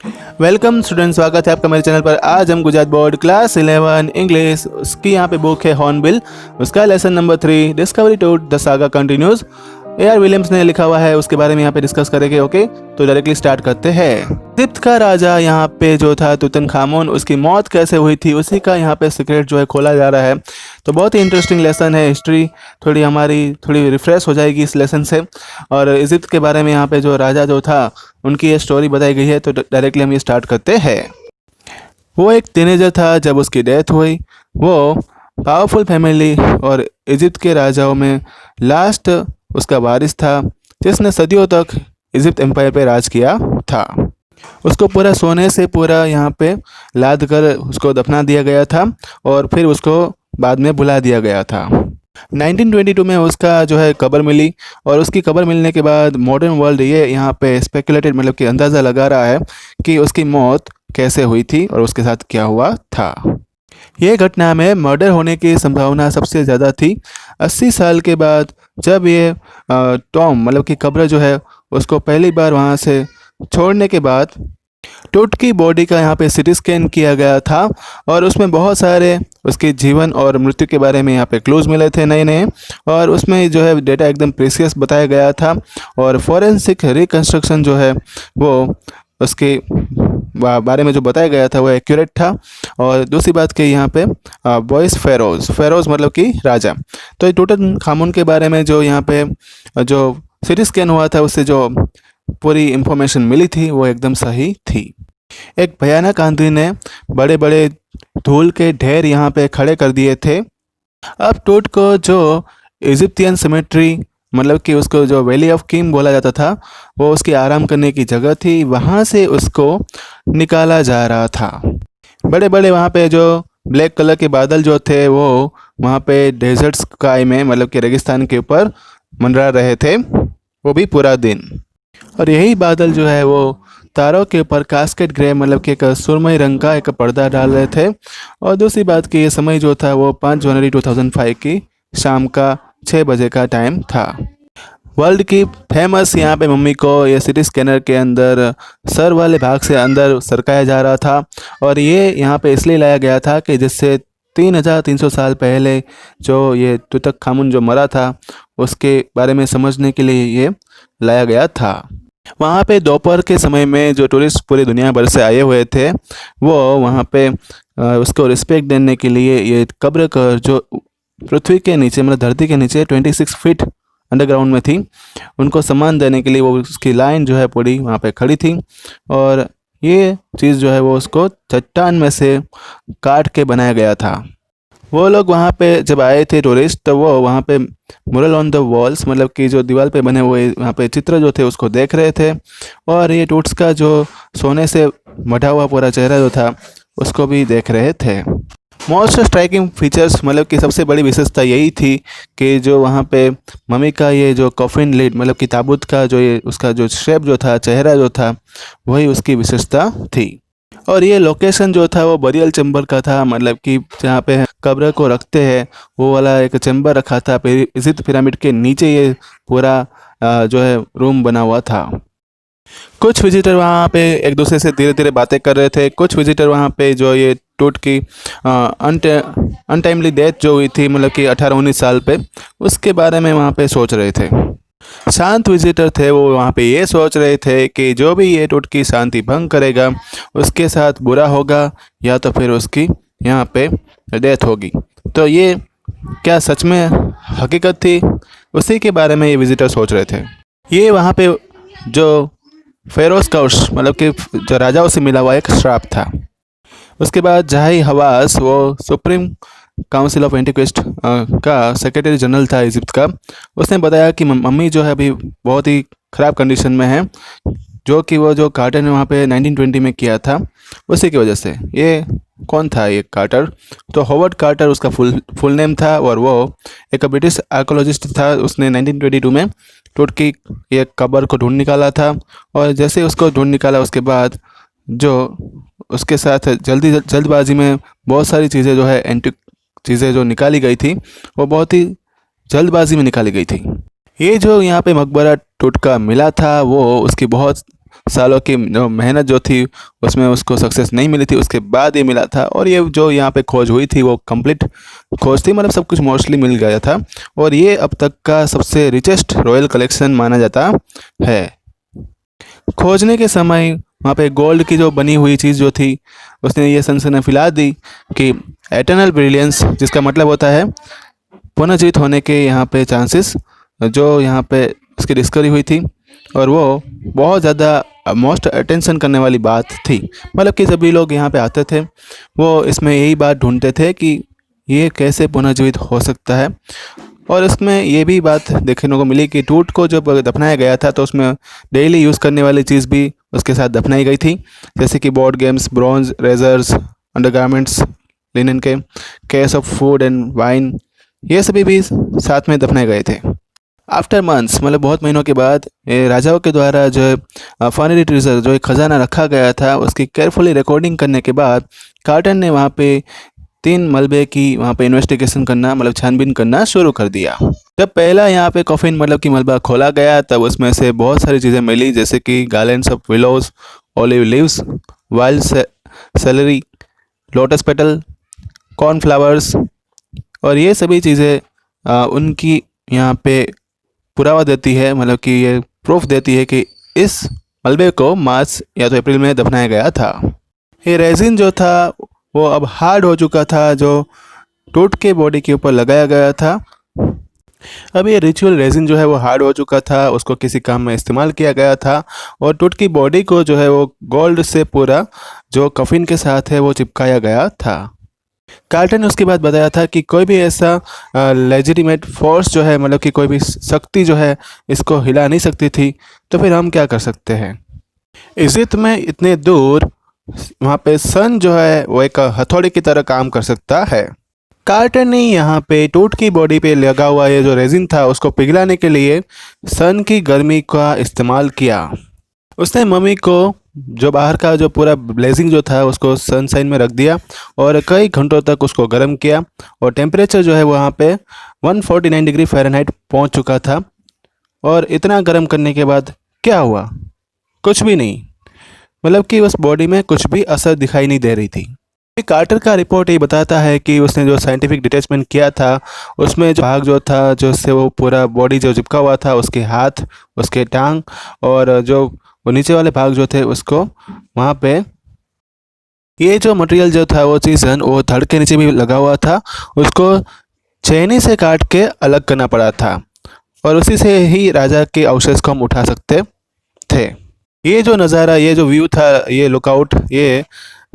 Welcome student, स्वागत है आपका मेरे चैनल पर। आज हम गुजरात बोर्ड क्लास 11 इंग्लिश, उसकी यहाँ पे बुक है हॉर्नबिल, उसका lesson number 3 discovery to the saga continues. A R. Williams ने लिखा हुआ है, उसके बारे में यहाँ पे डिस्कस करेंगे। ओके, तो डायरेक्टली स्टार्ट करते हैं। इजिप्ट का राजा यहाँ पे जो था तुतनखामुन, उसकी मौत कैसे हुई थी उसी का यहाँ पे सीक्रेट जो है खोला जा रहा है। तो बहुत ही इंटरेस्टिंग लेसन है। हिस्ट्री थोड़ी हमारी थोड़ी रिफ्रेश हो जाएगी इस लेसन से। और इजिप्ट के बारे में यहाँ पे जो राजा जो था उनकी ये स्टोरी बताई गई है। तो डायरेक्टली हम ये स्टार्ट करते हैं। वो एक टीनेजर था जब उसकी डेथ हुई। वो पावरफुल फैमिली और इजिप्ट के राजाओं में लास्ट उसका वारिस था, जिसने सदियों तक इजिप्ट एम्पायर पे राज किया था। उसको पूरा सोने से पूरा यहाँ पे लाद कर उसको दफना दिया गया था और फिर उसको बाद में भुला दिया गया था। 1922 में उसका जो है कब्र मिली और उसकी कब्र मिलने के बाद मॉडर्न वर्ल्ड ये यहाँ पे स्पेकुलेटेड मतलब कि अंदाज़ा लगा रहा है कि उसकी मौत कैसे हुई थी और उसके साथ क्या हुआ था। ये घटना में मर्डर होने की संभावना सबसे ज़्यादा थी। 80 साल के बाद जब ये टॉम मतलब कि कब्र जो है उसको पहली बार वहाँ से छोड़ने के बाद टूट की बॉडी का यहाँ पे सिटी स्कैन किया गया था और उसमें बहुत सारे उसके जीवन और मृत्यु के बारे में यहाँ पे क्लूज मिले थे नए नए, और उसमें जो है डेटा एकदम प्रीसियस बताया गया था और फॉरेंसिक रिकन्स्ट्रक्शन जो है वो उसके बारे में जो बताया गया था वो एक्यूरेट था। और दूसरी बात कि यहाँ पे बॉयस फेरोज मतलब कि राजा। तो टूटनखामुन के बारे में जो यहाँ पे जो सिटी स्कैन हुआ था उससे जो पूरी इंफॉर्मेशन मिली थी वो एकदम सही थी। एक भयानक आंधी ने बड़े बड़े धूल के ढेर यहाँ पे खड़े कर दिए थे। अब टूट को जो इजिप्टियन सिमेट्री मतलब कि उसको जो वैली ऑफ किंग बोला जाता था वो उसकी आराम करने की जगह थी, वहाँ से उसको निकाला जा रहा था। बड़े बड़े वहाँ पे जो ब्लैक कलर के बादल जो थे वो वहाँ पे डेजर्ट स्काई में मतलब कि रेगिस्तान के ऊपर मंडरा रहे थे, वो भी पूरा दिन। और यही बादल जो है वो तारों के ऊपर कास्केट ग्रे मतलब कि एक सुरमई रंग का एक पर्दा डाल रहे थे। और दूसरी बात कि ये समय जो था वो 5 जनवरी 2005 की शाम का 6 बजे का टाइम था। वर्ल्ड की फेमस यहाँ पे मम्मी को ये सिटी स्कैनर के अंदर सर वाले भाग से अंदर सरकाया जा रहा था और ये यहाँ पे इसलिए लाया गया था कि जिससे 3300 साल पहले जो ये तुतनखामुन जो मरा था उसके बारे में समझने के लिए ये लाया गया था। वहाँ पे दोपहर के समय में जो टूरिस्ट पूरी दुनिया भर से आए हुए थे वो वहाँ पे उसको रिस्पेक्ट देने के लिए ये कब्र कर जो पृथ्वी के नीचे मतलब धरती के नीचे 26 फीट अंडरग्राउंड में थी, उनको सम्मान देने के लिए वो उसकी लाइन जो है पूरी वहाँ पे खड़ी थी। और ये चीज़ जो है वो उसको चट्टान में से काट के बनाया गया था। वो लोग वहाँ पे जब आए थे टूरिस्ट तो वो वहाँ पे मुरल ऑन द वॉल्स मतलब कि जो दीवार पे बने हुए वहाँ पे चित्र जो थे उसको देख रहे थे और ये टूट्स का जो सोने से मढ़ा हुआ पूरा चेहरा जो था उसको भी देख रहे थे। मोस्ट स्ट्राइकिंग फीचर्स मतलब कि सबसे बड़ी विशेषता यही थी कि जो वहाँ पे मम्मी का ये जो कॉफिन लिड मतलब कि ताबूत का जो ये उसका जो शेप जो था, चेहरा जो था, वही उसकी विशेषता थी। और ये लोकेशन जो था वो बरियल चैम्बर का था मतलब कि जहाँ पे कब्र को रखते हैं वो वाला एक चैम्बर रखा था। इजिप्ट पिरामिड के नीचे ये पूरा जो है रूम बना हुआ था। कुछ विजिटर वहाँ पे एक दूसरे से धीरे धीरे बातें कर रहे थे। कुछ विजिटर वहाँ पे जो ये टूट की अनटाइमली डेथ जो हुई थी मतलब कि 18-19 साल पे, उसके बारे में वहाँ पे सोच रहे थे। शांत विजिटर थे वो वहाँ पे ये सोच रहे थे कि जो भी ये टूट की शांति भंग करेगा उसके साथ बुरा होगा या तो फिर उसकी यहाँ पे डेथ होगी। तो ये क्या सच में हकीकत थी, उसी के बारे में ये विजिटर सोच रहे थे। ये वहाँ पे जो फेरोज कौश मतलब कि जो राजाओं से मिला हुआ एक श्राप था। उसके बाद जहाई हवास वो सुप्रीम काउंसिल ऑफ एंटीक्विस्ट का सेक्रेटरी जनरल था इजिप्ट का। उसने बताया कि मम्मी जो है अभी बहुत ही ख़राब कंडीशन में है, जो कि वो जो कार्टर ने वहाँ पे 1920 में किया था उसी की वजह से। ये कौन था ये कार्टर? तो हॉवर्ड कार्टर उसका फुल नेम था और वो एक ब्रिटिश आर्कोलॉजिस्ट था। उसने 1922 में टूट की ये कब्र को ढूंढ निकाला था और जैसे उसको ढूंढ निकाला उसके बाद जो उसके साथ जल्दबाजी में बहुत सारी चीज़ें जो है एंटिक चीज़ें जो निकाली गई थी वो बहुत ही जल्दबाजी में निकाली गई थी। ये जो यहाँ पे मकबरा टूट का मिला था वो उसकी बहुत सालों की जो मेहनत जो थी उसमें उसको सक्सेस नहीं मिली थी, उसके बाद ये मिला था। और ये जो यहाँ पे खोज हुई थी वो कंप्लीट खोज थी, मतलब सब कुछ मोस्टली मिल गया था। और ये अब तक का सबसे रिचेस्ट रॉयल कलेक्शन माना जाता है। खोजने के समय वहाँ पे गोल्ड की जो बनी हुई चीज़ जो थी उसने ये सनसनी फैला दी कि एटर्नल ब्रिलियंस, जिसका मतलब होता है पुनर्जीवित होने के यहाँ पे चांसेस, जो यहाँ पे उसकी डिस्कवरी हुई थी। और वो बहुत ज़्यादा मोस्ट अटेंशन करने वाली बात थी, मतलब कि सभी लोग यहाँ पे आते थे वो इसमें यही बात ढूंढते थे कि ये कैसे पुनर्जीवित हो सकता है। और इसमें ये भी बात देखने को मिली कि टूट को जब दफनाया गया था तो उसमें डेली यूज़ करने वाली चीज़ भी उसके साथ दफनाई गई थी, जैसे कि board games, bronze, razors, undergarments, linen के, case of food and wine, ये सभी भी साथ में दफनाए गए थे। आफ्टर मंथ्स, मतलब बहुत महीनों के बाद, ये राजाओं के द्वारा जो फॉरेन ट्रेजर, जो एक खजाना रखा गया था, उसकी केयरफुली रिकॉर्डिंग करने के बाद कार्टन ने वहाँ पे 3 मलबे की वहाँ पे इन्वेस्टिगेशन करना, मतलब छानबीन करना शुरू कर दिया। जब पहला यहाँ पे कॉफिन मतलब कि मलबा खोला गया तब उसमें से बहुत सारी चीज़ें मिली, जैसे कि garlands of willows, olive leaves, wild celery, lotus petal, cornflowers. और ये सभी चीज़ें उनकी यहाँ पे पुरावा देती है, मतलब कि ये प्रूफ देती है कि इस मलबे को मार्च या तो अप्रैल में दफनाया गया था। ये रेजिन जो था वो अब हार्ड हो चुका था, जो टूट के बॉडी के ऊपर लगाया गया था। अब ये रिचुअल रेजिन जो है वो हार्ड हो चुका था, उसको किसी काम में इस्तेमाल किया गया था। और टूट की बॉडी को जो है वो गोल्ड से पूरा जो कफिन के साथ है वो चिपकाया गया था। कार्ल्टन ने उसके बाद बताया था कि कोई भी ऐसा लेजिटिमेट फोर्स जो है, मतलब कि कोई भी शक्ति जो है इसको हिला नहीं सकती थी, तो फिर हम क्या कर सकते हैं। इजिप्ट में इतने दूर वहाँ पे सन जो है वो एक हथौड़े की तरह काम कर सकता है। कार्ल्टन ने यहाँ पे टूट की बॉडी पे लगा हुआ ये जो रेजिन था उसको पिघलाने के लिए सन की गर्मी का इस्तेमाल किया। उसने मम्मी को जो बाहर का जो पूरा ब्लेजिंग जो था उसको सनसाइन में रख दिया और कई घंटों तक उसको गर्म किया। और टेम्परेचर जो है वहाँ पे 149 डिग्री फ़ारेनहाइट पहुँच चुका था। और इतना गर्म करने के बाद क्या हुआ? कुछ भी नहीं, मतलब कि उस बॉडी में कुछ भी असर दिखाई नहीं दे रही थी। कार्टर का रिपोर्ट ये बताता है कि उसने जो साइंटिफिक डिटैचमेंट किया था उसमें जो भाग जो था, जो उससे वो पूरा बॉडी जो चिपका हुआ था, उसके हाथ, उसके टांग और जो वो नीचे वाले भाग जो थे उसको वहाँ पे ये जो मटेरियल जो था वो चीज़न वो धड़ के नीचे भी लगा हुआ था, उसको छेनी से काट के अलग करना पड़ा था। और उसी से ही राजा के अवशेष को हम उठा सकते थे। ये जो नज़ारा, ये जो व्यू था, ये लुकआउट, ये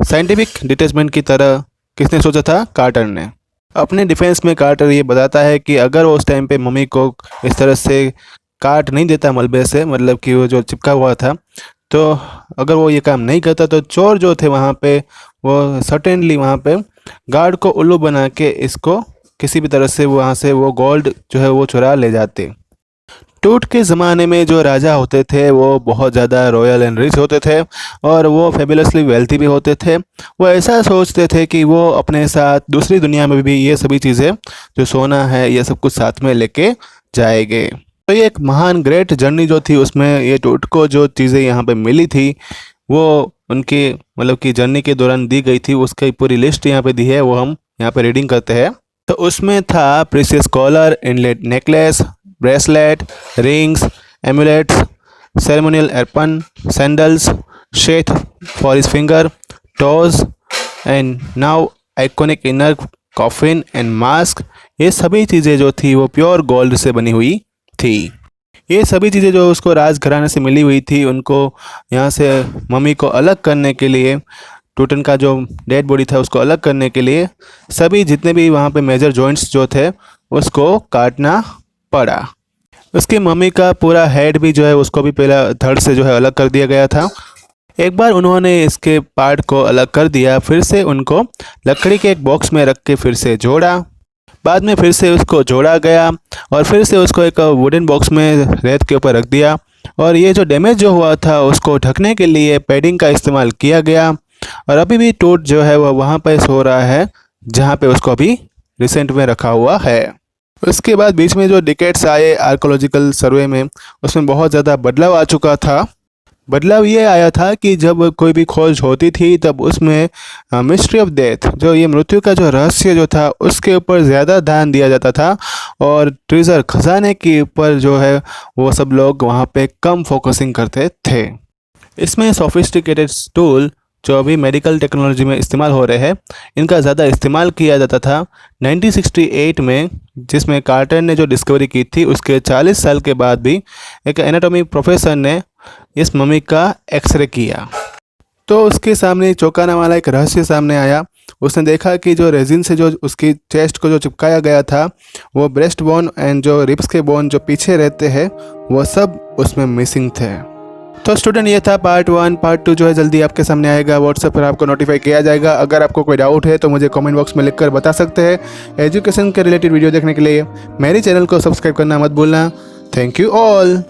साइंटिफिक डिटैचमेंट की तरह किसने सोचा था? कार्टर ने। अपने डिफेंस में कार्टर ये बताता है कि अगर वो उस टाइम पे मम्मी को इस तरह से काट नहीं देता मलबे से, मतलब कि वो जो चिपका हुआ था, तो अगर वो ये काम नहीं करता तो चोर जो थे वहाँ पे वो सर्टेनली वहाँ पे गार्ड को उल्लू बना के इसको किसी भी तरह से वहाँ से वो गोल्ड जो है वो चुरा ले जाते। टूट के ज़माने में जो राजा होते थे वो बहुत ज़्यादा रॉयल एंड रिच होते थे और वो फेबुलसली वेल्थी भी होते थे। वो ऐसा सोचते थे कि वो अपने साथ दूसरी दुनिया में भी ये सभी चीज़ें, जो सोना है, ये सब कुछ साथ में लेके जाएंगे। तो ये एक महान ग्रेट जर्नी जो थी उसमें ये टूट को जो चीज़ें यहाँ पे मिली थी वो उनकी मतलब कि जर्नी के दौरान दी गई थी, उसकी पूरी लिस्ट यहाँ पे दी है, वो हम यहाँ पे रीडिंग करते हैं। तो उसमें था precious collar, inlet necklace, bracelet, rings, amulets, ceremonial एरपन, sandals, sheath for his finger, toes and now iconic inner coffin and mask. ये सभी चीज़ें जो थी वो प्योर गोल्ड से बनी हुई थी। ये सभी चीज़ें जो उसको राजघराने से मिली हुई थी, उनको यहाँ से मम्मी को अलग करने के लिए, टूटन का जो डेड बॉडी था उसको अलग करने के लिए सभी जितने भी वहाँ पे मेजर जॉइंट्स जो थे उसको काटना पड़ा। उसकी मम्मी का पूरा हेड भी जो है उसको भी पहला धड़ से जो है अलग कर दिया गया था। एक बार उन्होंने इसके पार्ट को अलग कर दिया, फिर से उनको लकड़ी के एक बॉक्स में रख के फिर से जोड़ा, बाद में फिर से उसको जोड़ा गया और फिर से उसको एक वुडन बॉक्स में रेत के ऊपर रख दिया। और ये जो डैमेज जो हुआ था उसको ढकने के लिए पैडिंग का इस्तेमाल किया गया। और अभी भी टूट जो है वह वहाँ पर सो रहा है जहाँ पे उसको अभी रिसेंट में रखा हुआ है। उसके बाद बीच में जो डिकेट्स आए आर्कोलॉजिकल सर्वे में, उसमें बहुत ज़्यादा बदलाव आ चुका था। बदलाव ये आया था कि जब कोई भी खोज होती थी तब उसमें मिस्ट्री ऑफ डेथ, जो ये मृत्यु का जो रहस्य जो था उसके ऊपर ज़्यादा ध्यान दिया जाता था, और ट्रेजर खजाने के ऊपर जो है वो सब लोग वहाँ पे कम फोकसिंग करते थे। इसमें सोफिस्टिकेटेड टूल जो अभी मेडिकल टेक्नोलॉजी में इस्तेमाल हो रहे हैं, इनका ज़्यादा इस्तेमाल किया जाता था 1968 में, जिसमें कार्टर ने जो डिस्कवरी की थी उसके 40 साल के बाद भी एक एनाटॉमी प्रोफेसर ने इस मम्मी का एक्सरे किया, तो उसके सामने चौंकाने वाला एक रहस्य सामने आया। उसने देखा कि जो रेजिन से जो उसकी चेस्ट को जो चिपकाया गया था, वो ब्रेस्ट बोन एंड जो रिब्स के बोन जो पीछे रहते हैं वो सब उसमें मिसिंग थे। तो स्टूडेंट, ये था पार्ट 1। पार्ट 2 जो है जल्दी आपके सामने आएगा, व्हाट्सएप पर आपको नोटिफाई किया जाएगा। अगर आपको कोई डाउट है तो मुझे कमेंट बॉक्स में लिखकर बता सकते हैं। एजुकेशन के रिलेटेड वीडियो देखने के लिए मेरे चैनल को सब्सक्राइब करना मत भूलना। Thank you all.